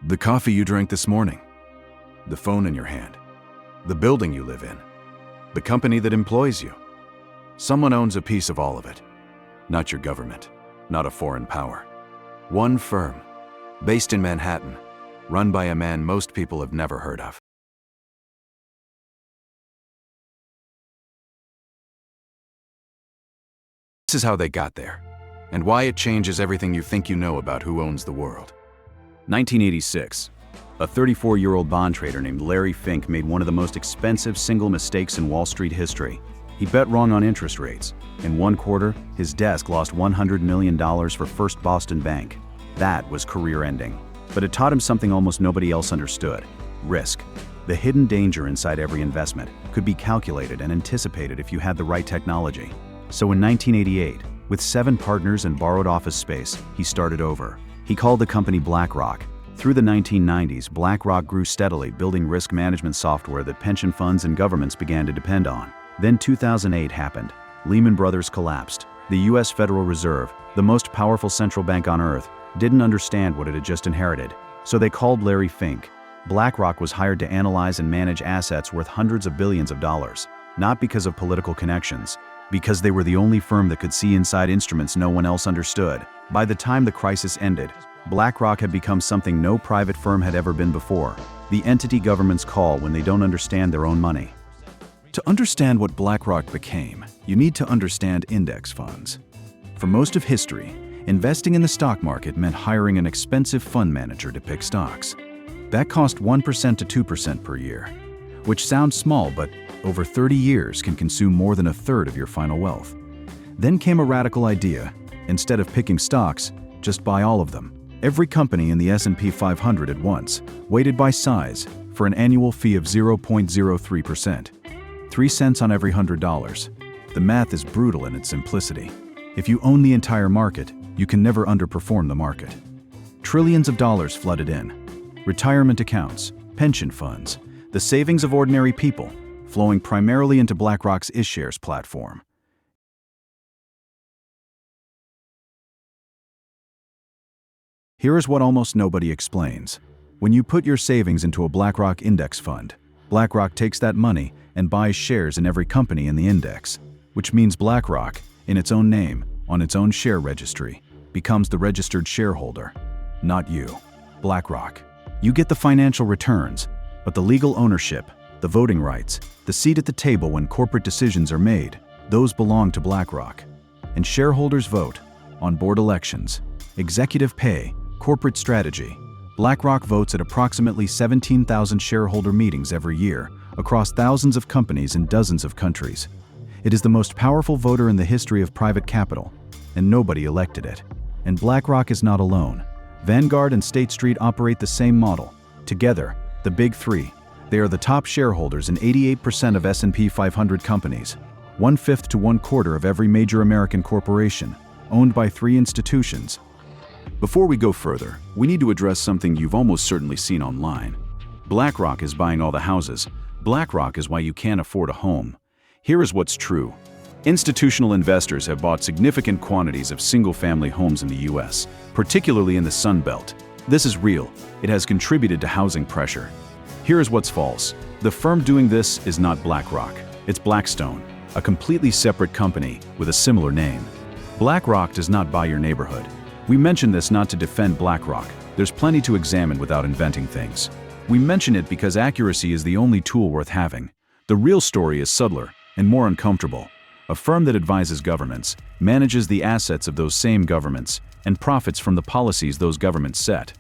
The coffee you drank this morning, the phone in your hand, the building you live in, the company that employs you. Someone owns a piece of all of it. Not your government, not a foreign power. One firm, based in Manhattan, run by a man most people have never heard of. This is how they got there, and why it changes everything you think you know about who owns the world. 1986. A 34-year-old bond trader named Larry Fink made one of the most expensive single mistakes in Wall Street history. He bet wrong on interest rates. In one quarter, his desk lost $100 million for First Boston Bank. That was career-ending. But it taught him something almost nobody else understood: risk. The hidden danger inside every investment could be calculated and anticipated if you had the right technology. So in 1988, with 7 partners and borrowed office space, he started over. He called the company BlackRock. Through the 1990s, BlackRock grew steadily, building risk management software that pension funds and governments began to depend on. Then 2008 happened. Lehman Brothers collapsed. The US Federal Reserve, the most powerful central bank on earth, didn't understand what it had just inherited. So they called Larry Fink. BlackRock was hired to analyze and manage assets worth hundreds of billions of dollars. Not because of political connections, because they were the only firm that could see inside instruments no one else understood. By the time the crisis ended, BlackRock had become something no private firm had ever been before: the entity governments call when they don't understand their own money. To understand what BlackRock became, you need to understand index funds. For most of history, investing in the stock market meant hiring an expensive fund manager to pick stocks. That cost 1% to 2% per year, which sounds small, but over 30 years can consume more than a third of your final wealth. Then came a radical idea: instead of picking stocks, just buy all of them. Every company in the S&P 500 at once, weighted by size, for an annual fee of 0.03%. 3 cents on every $100. The math is brutal in its simplicity. If you own the entire market, you can never underperform the market. Trillions of dollars flooded in. Retirement accounts, pension funds, the savings of ordinary people, flowing primarily into BlackRock's iShares platform. Here is what almost nobody explains. When you put your savings into a BlackRock index fund, BlackRock takes that money and buys shares in every company in the index, which means BlackRock, in its own name, on its own share registry, becomes the registered shareholder. Not you, BlackRock. You get the financial returns, but the legal ownership, the voting rights, the seat at the table when corporate decisions are made, those belong to BlackRock. And shareholders vote on board elections, executive pay, corporate strategy. BlackRock votes at approximately 17,000 shareholder meetings every year across thousands of companies in dozens of countries. It is the most powerful voter in the history of private capital, and nobody elected it. And BlackRock is not alone. Vanguard and State Street operate the same model. Together, the Big Three. They are the top shareholders in 88% of S&P 500 companies, 1/5 to 1/4 of every major American corporation, owned by 3 institutions. Before we go further, we need to address something you've almost certainly seen online. BlackRock is buying all the houses. BlackRock is why you can't afford a home. Here is what's true. Institutional investors have bought significant quantities of single-family homes in the US, particularly in the Sun Belt. This is real. It has contributed to housing pressure. Here is what's false. The firm doing this is not BlackRock. It's Blackstone, a completely separate company with a similar name. BlackRock does not buy your neighborhood. We mention this not to defend BlackRock. There's plenty to examine without inventing things. We mention it because accuracy is the only tool worth having. The real story is subtler and more uncomfortable. A firm that advises governments, manages the assets of those same governments, and profits from the policies those governments set.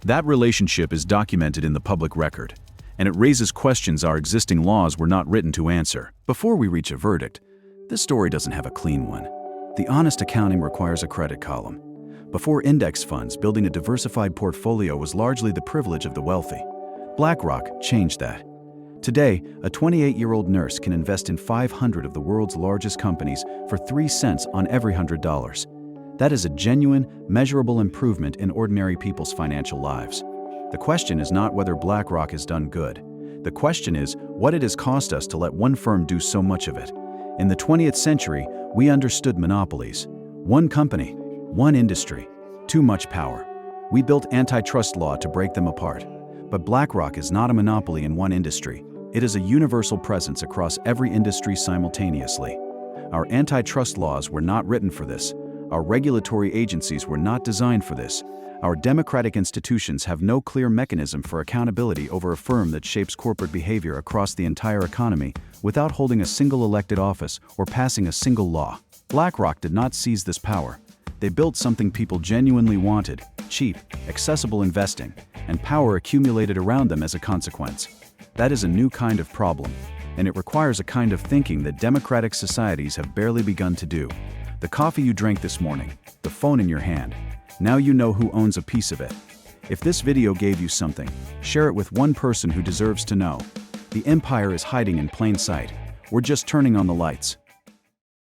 That relationship is documented in the public record, and it raises questions our existing laws were not written to answer. Before we reach a verdict, this story doesn't have a clean one. The honest accounting requires a credit column. Before index funds, building a diversified portfolio was largely the privilege of the wealthy. BlackRock changed that. Today, a 28-year-old nurse can invest in 500 of the world's largest companies for 3 cents on every $100. That is a genuine, measurable improvement in ordinary people's financial lives. The question is not whether BlackRock has done good. The question is what it has cost us to let one firm do so much of it. In the 20th century, we understood monopolies. One company, one industry, too much power. We built antitrust law to break them apart. But BlackRock is not a monopoly in one industry. It is a universal presence across every industry simultaneously. Our antitrust laws were not written for this. Our regulatory agencies were not designed for this. Our democratic institutions have no clear mechanism for accountability over a firm that shapes corporate behavior across the entire economy without holding a single elected office or passing a single law. BlackRock did not seize this power. They built something people genuinely wanted: cheap, accessible investing, and power accumulated around them as a consequence. That is a new kind of problem, and it requires a kind of thinking that democratic societies have barely begun to do. The coffee you drank this morning, the phone in your hand, now you know who owns a piece of it. If this video gave you something, share it with one person who deserves to know. The empire is hiding in plain sight. We're just turning on the lights.